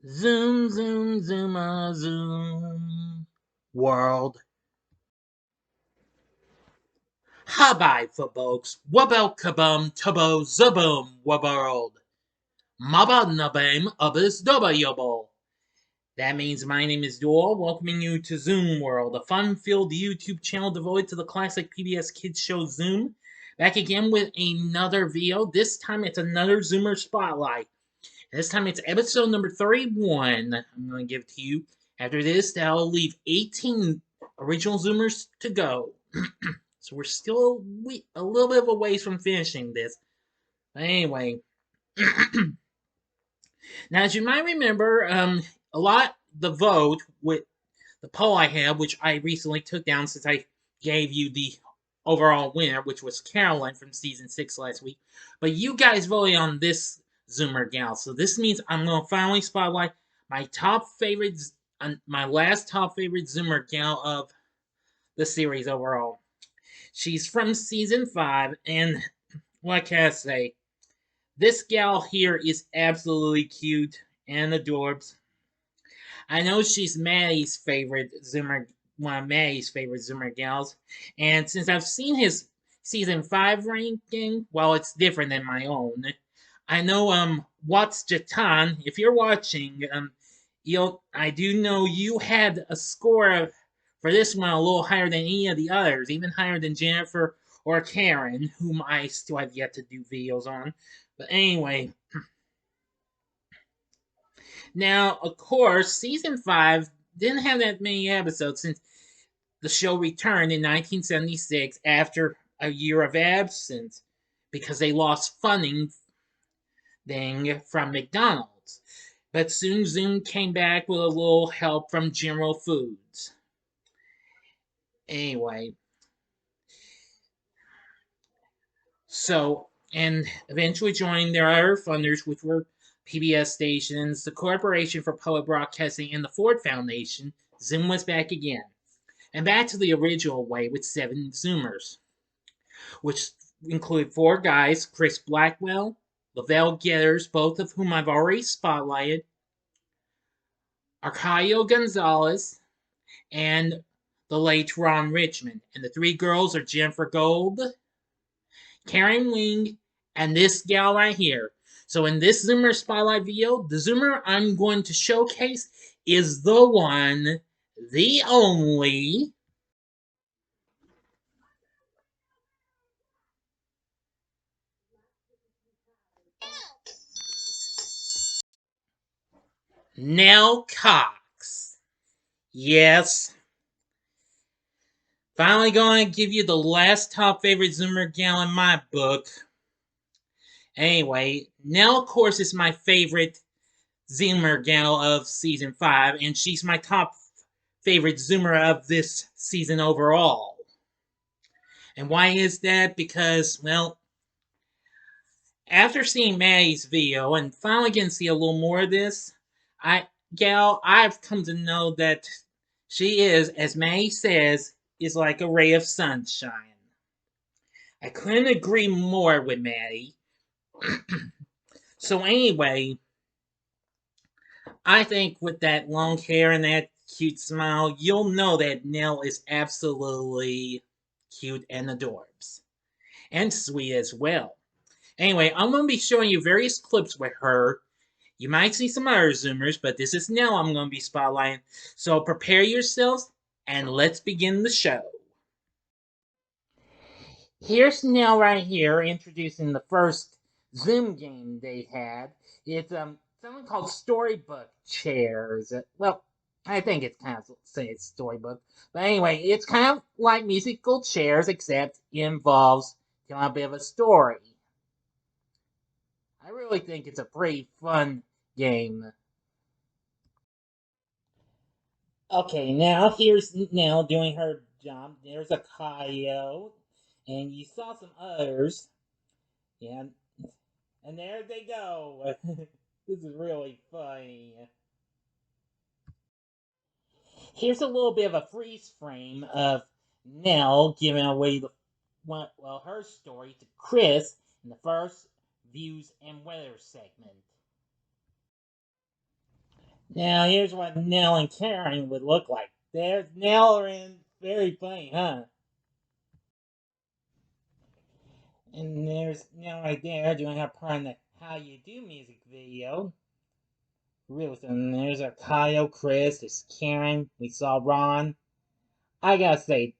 Zoom, zoom, zoom, zoom. World. Habai, folks. Wabel kabum, tabo, zaboom, world. Maba nabam, ubis doba yobble. That means my name is Doyle, welcoming you to Zoom World, a fun-filled YouTube channel devoted to the classic PBS kids show Zoom. Back again with another video. This time it's another Zoomer Spotlight. This time it's episode number 31. I'm going to give it to you. After this, that'll leave 18 original Zoomers to go. So we're still a little bit of a ways from finishing this. But anyway. Now, as you might remember, a lot the vote with the poll I had, which I recently took down since I gave you the overall winner, which was Caroline from season 6 last week. But you guys voted on this Zoomer gal, so this means I'm gonna finally spotlight my top favorites, my last top favorite Zoomer gal of the series overall. She's from season 5, and what can I say? This gal here is absolutely cute and adorbs. I know she's Maddie's favorite Zoomer, one of Maddie's favorite Zoomer gals, and since I've seen his season 5 ranking, well, it's different than my own. I know, What's Jatan, if you're watching, I do know you had a score for this one a little higher than any of the others, even higher than Jennifer or Karen, whom I still have yet to do videos on. But anyway, now, of course, season 5 didn't have that many episodes since the show returned in 1976 after a year of absence because they lost funding from McDonald's. But soon Zoom came back with a little help from General Foods. Anyway, so, and eventually joining their other funders, which were PBS stations, the Corporation for Public Broadcasting, and the Ford Foundation, Zoom was back again. And back to the original way with 7 Zoomers, which include 4 guys, Chris Blackwell, Lavelle Getters, both of whom I've already spotlighted, Arcadio Gonzalez, and the late Ron Richmond. And the 3 girls are Jennifer Gold, Karen Wing, and this gal right here. So in this Zoomer Spotlight video, the Zoomer I'm going to showcase is the one, the only, Nell Cox. Yes. Finally going to give you the last top favorite Zoomer gal in my book. Anyway, Nell, of course, is my favorite Zoomer gal of season 5, and she's my top favorite Zoomer of this season overall. And why is that? Because, well, after seeing Maddie's video and finally getting to see a little more of this, I've come to know that she is, as Maddie says, is like a ray of sunshine. I couldn't agree more with Maddie. So anyway, I think with that long hair and that cute smile, you'll know that Nell is absolutely cute and adorbs. And sweet as well. Anyway, I'm going to be showing you various clips with her. You might see some other Zoomers, but this is Nell I'm going to be spotlighting. So prepare yourselves, and let's begin the show. Here's Nell right here introducing the first Zoom game they had. It's something called Storybook Chairs. Well, I think it's kind of say it's storybook. But anyway, it's kind of like musical chairs, except it involves a bit of a story. I really think it's a pretty fun game. Okay, now here's Nell doing her job. There's a coyote, and you saw some others. Yeah, and there they go. This is really funny. Here's a little bit of a freeze frame of Nell giving away her story to Chris in the first views and weather segment. Now here's what Nell and Karen would look like. There's Nell and very funny, huh? And there's Nell right there doing her part in the How You Do music video. Ruth, and there's our Kyle, Chris, there's Karen, we saw Ron. I gotta say,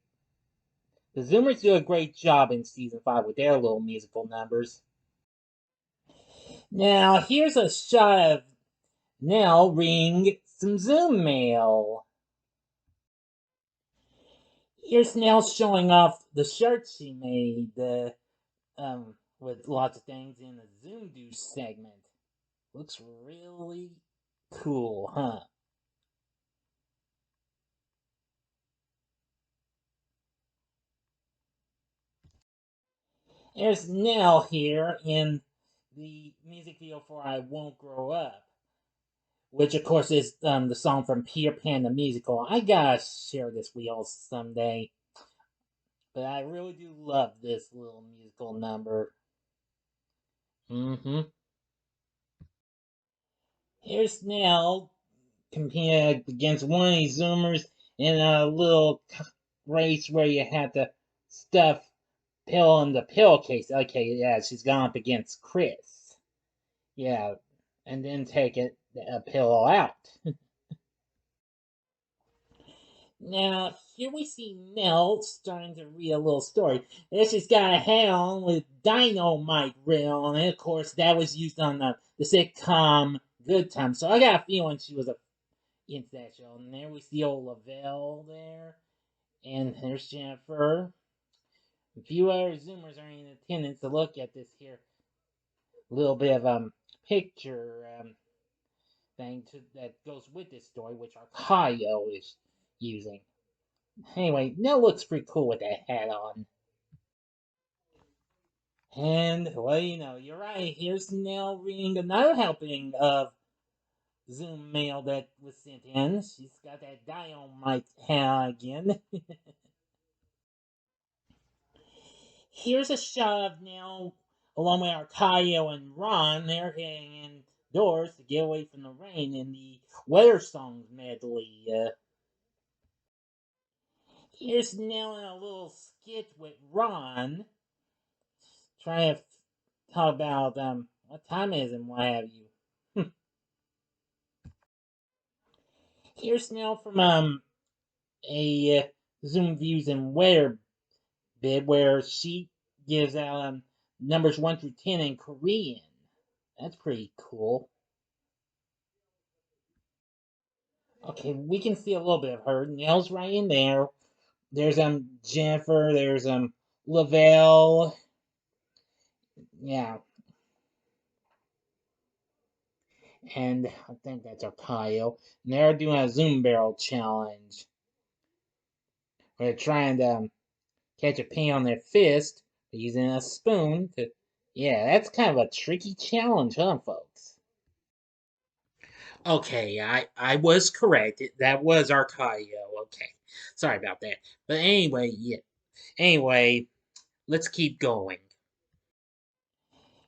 the Zoomers do a great job in season 5 with their little musical numbers. Now, here's a shot of Nell reading some Zoom mail. Here's Nell showing off the shirt she made with lots of things in the Zoom Do segment. Looks really cool, huh? There's Nell here in the music video for I Won't Grow Up, which of course is the song from Peter Pan the Musical. I gotta share this with y'all someday, but I really do love this little musical number. Mm-hmm. Here's Nell competing against one of these Zoomers in a little race where you have to stuff pill in the pillowcase. Okay, yeah, she's gone up against Chris. Yeah, and then take a pillow out. Now, here we see Nell starting to read a little story. And she's got a hat on with dynamite written on it. Of course, that was used on the sitcom Good Times. So I got a feeling she was into that show. And there we see old Lavelle there. And there's Jennifer. A few other Zoomers are in attendance to look at this here little bit of picture that goes with this story, which our Kaio is using. Anyway, Nell looks pretty cool with that hat on. And, well, you're right. Here's Nell reading another helping of Zoom mail that was sent in. She's got that dynamite hat again. Here's a shot of Nell along with Arcadio and Ron. They're heading indoors to get away from the rain in the weather songs medley. Here's Nell in a little skit with Ron, trying to talk about what time it is and what have you. Here's Nell from a Zoom Views and Weather bid where she gives out numbers 1 through 10 in Korean. That's pretty cool. Okay, we can see a little bit of her. Nell's right in there. There's Jennifer. There's Lavelle. Yeah, and I think that's Arpaio. And they're doing a Zoom barrel challenge. They're trying to catch a pea on their fist using a spoon. Yeah, that's kind of a tricky challenge, huh, folks? Okay, I was correct. That was Arcadio. Okay, sorry about that. But anyway, yeah. Anyway, let's keep going.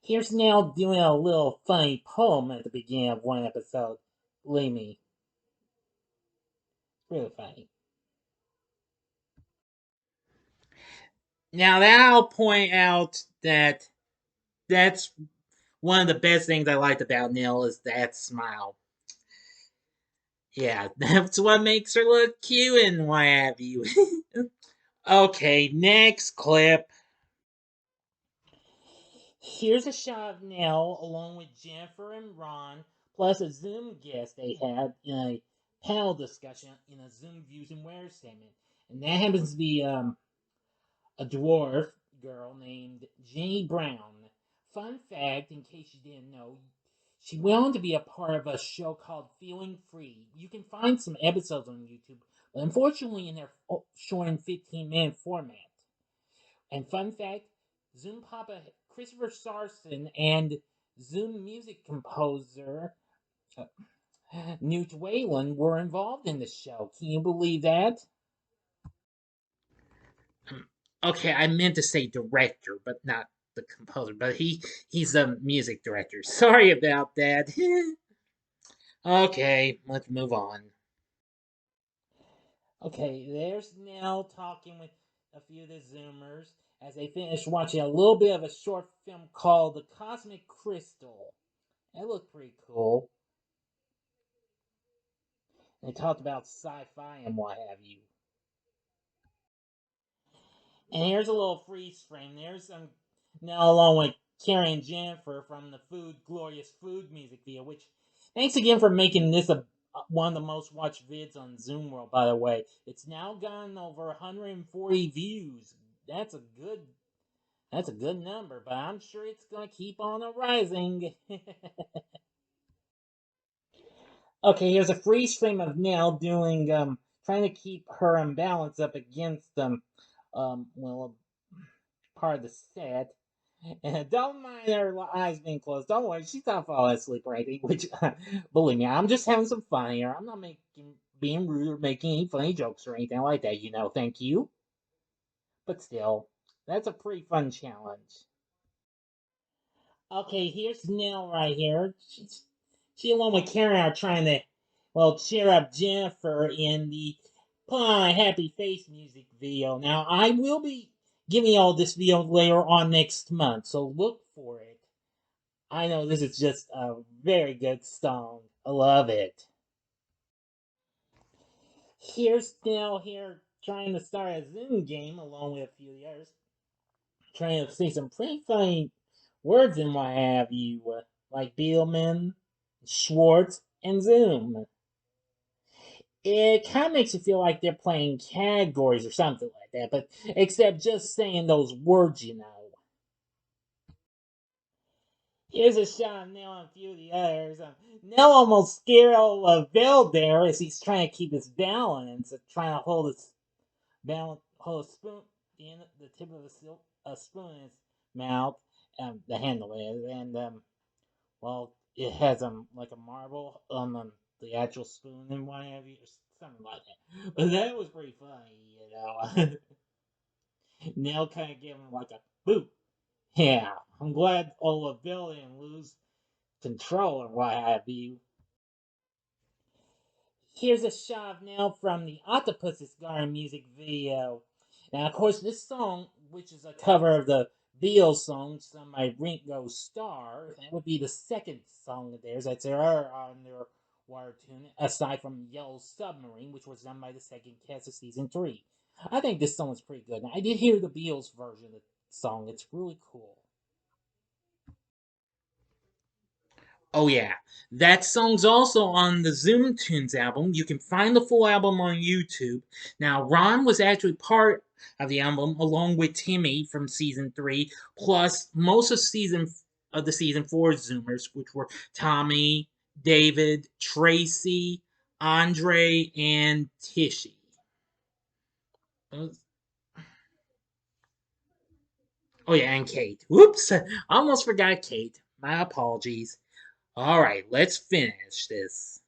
Here's Nell doing a little funny poem at the beginning of one episode. Believe me, it's really funny. Now that I'll point out that that's one of the best things I liked about Nell is that smile. Yeah, that's what makes her look cute and what have you. Okay, next clip. Here's a shot of Nell along with Jennifer and Ron, plus a Zoom guest they had in a panel discussion in a Zoom Views and Wear segment. And that happens to be a dwarf girl named Jenny Brown. Fun fact, in case you didn't know, she went on to be a part of a show called Feeling Free. You can find some episodes on YouTube, but unfortunately, in their short 15-minute format. And fun fact, Zoom Papa Christopher Sarson and Zoom music composer uh, Newt Whalen were involved in the show. Can you believe that? Okay, I meant to say director, but not the composer. But he's a music director. Sorry about that. Okay, let's move on. Okay, there's Nell talking with a few of the Zoomers as they finish watching a little bit of a short film called The Cosmic Crystal. It looked pretty cool. They talked about sci-fi and what have you. And here's a little freeze frame. There's Nell along with Carrie and Jennifer from the Glorious Food music video, which thanks again for making this one of the most watched vids on Zoom World, by the way. It's now gotten over 140 views. That's a good that's a good number, but I'm sure it's gonna keep on rising. Okay, here's a freeze frame of Nell doing trying to keep her imbalance up against well, part of the set. And don't mind her eyes being closed. Don't worry, she's not falling asleep or anything. Which, believe me, I'm just having some fun here. I'm not being rude or making any funny jokes or anything like that. Thank you. But still, that's a pretty fun challenge. Okay, here's Nell right here. She along with Karen are trying to, well, cheer up Jennifer in the Put on a Happy Face music video. Now, I will be giving y'all this video later on next month, so look for it. I know this is just a very good song. I love it. Here's Nell here trying to start a Zoom game along with a few of the others, trying to say some pretty funny words and what have you, like Beelman, Schwartz, and Zoom. It kind of makes you feel like they're playing categories or something like that, but except just saying those words. Here's a shot of Nell and a few of the others. Nell almost scared old Bill there as he's trying to keep his balance, trying to hold a spoon, the tip of a spoon in his mouth, the handle is, and well, it has like a marble on the actual spoon and what have you, or something like that. But that was pretty funny. Nell kind of gave him like a boot. Yeah, I'm glad old Bill didn't lose control or what have you. Here's a shot of Nell from the Octopus's Garden music video. Now, of course, this song, which is a cover of the Beatles song sung by Ringo Starr, that would be the second song of theirs that's ever on their water tune, aside from Yellow Submarine, which was done by the second cast of season 3. I think this song is pretty good. Now, I did hear the Beatles version of the song, it's really cool. Oh yeah, that song's also on the Zoom Tunes album. You can find the full album on YouTube. Now, Ron was actually part of the album along with Timmy from season 3, plus most of the season 4 Zoomers, which were Tommy, David, Tracy, Andre, and Tishy. Oh yeah, and Kate. Whoops, I almost forgot Kate. My apologies. All right, let's finish this.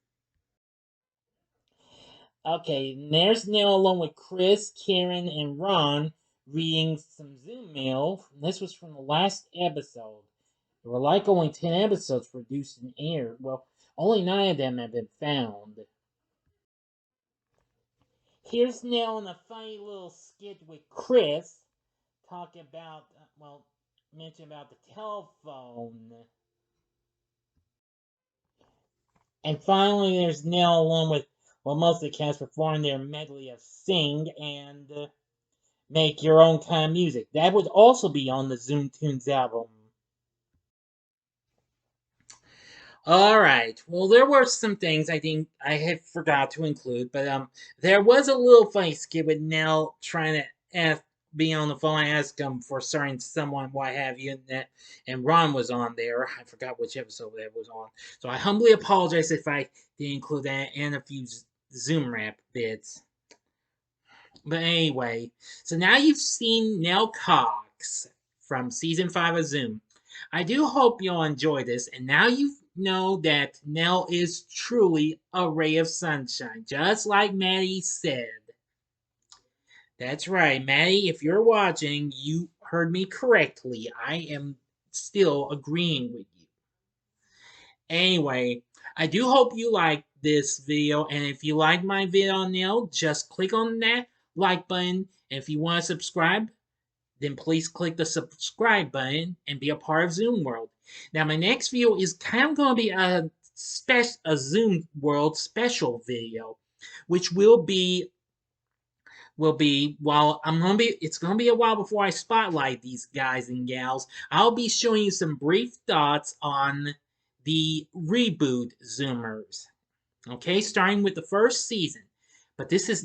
Okay, there's Neil along with Chris, Karen, and Ron reading some Zoom mail. This was from the last episode. There were like only 10 episodes produced and aired. Well, only 9 of them have been found. Here's Neil in a funny little skit with Chris talking about, mention about the telephone. And finally, there's Neil along with, most of the cast performing their medley of Sing and Make Your Own Kind of Music. That would also be on the Zoom Tunes album. All right. Well, there were some things I think I had forgot to include, but there was a little funny skit with Nell trying to be on the phone. I asked him for starting someone, what have you, and Ron was on there. I forgot which episode that was on. So I humbly apologize if I didn't include that and a few Zoom rap bits. But anyway, so now you've seen Nell Cox from season 5 of Zoom. I do hope you'll enjoy this, and now you know that Nell is truly a ray of sunshine, just like Maddie said. That's right, Maddie, if you're watching, you heard me correctly. I am still agreeing with you. Anyway, I do hope you like this video, and if you like my video now, just click on that like button. And if you want to subscribe, then please click the subscribe button and be a part of Zoom World. Now, my next video is kind of going to be a Zoom World special video, which will be while it's gonna be a while before I spotlight these guys and gals. I'll be showing you some brief thoughts on the reboot Zoomers. Okay, starting with the first season. But it's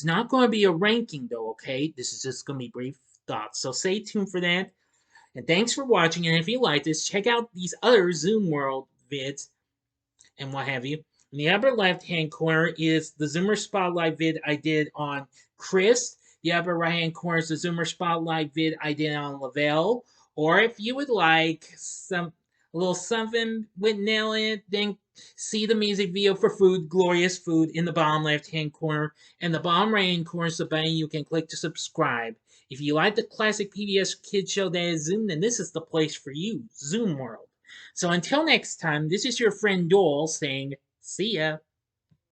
not going to be a ranking though, okay? This is just going to be brief thoughts. So stay tuned for that. And thanks for watching. And if you like this, check out these other Zoom World vids and what have you. In the upper left-hand corner is the Zoomer Spotlight vid I did on Chris. The upper right-hand corner is the Zoomer Spotlight vid I did on Lavelle. Or if you would like a little something with Nell in it, then see the music video for Food, Glorious Food in the bottom left-hand corner. And the bottom right-hand corner is the button you can click to subscribe. If you like the classic PBS kids show that is Zoom, then this is the place for you, Zoom World. So until next time, this is your friend Doyle saying, see ya.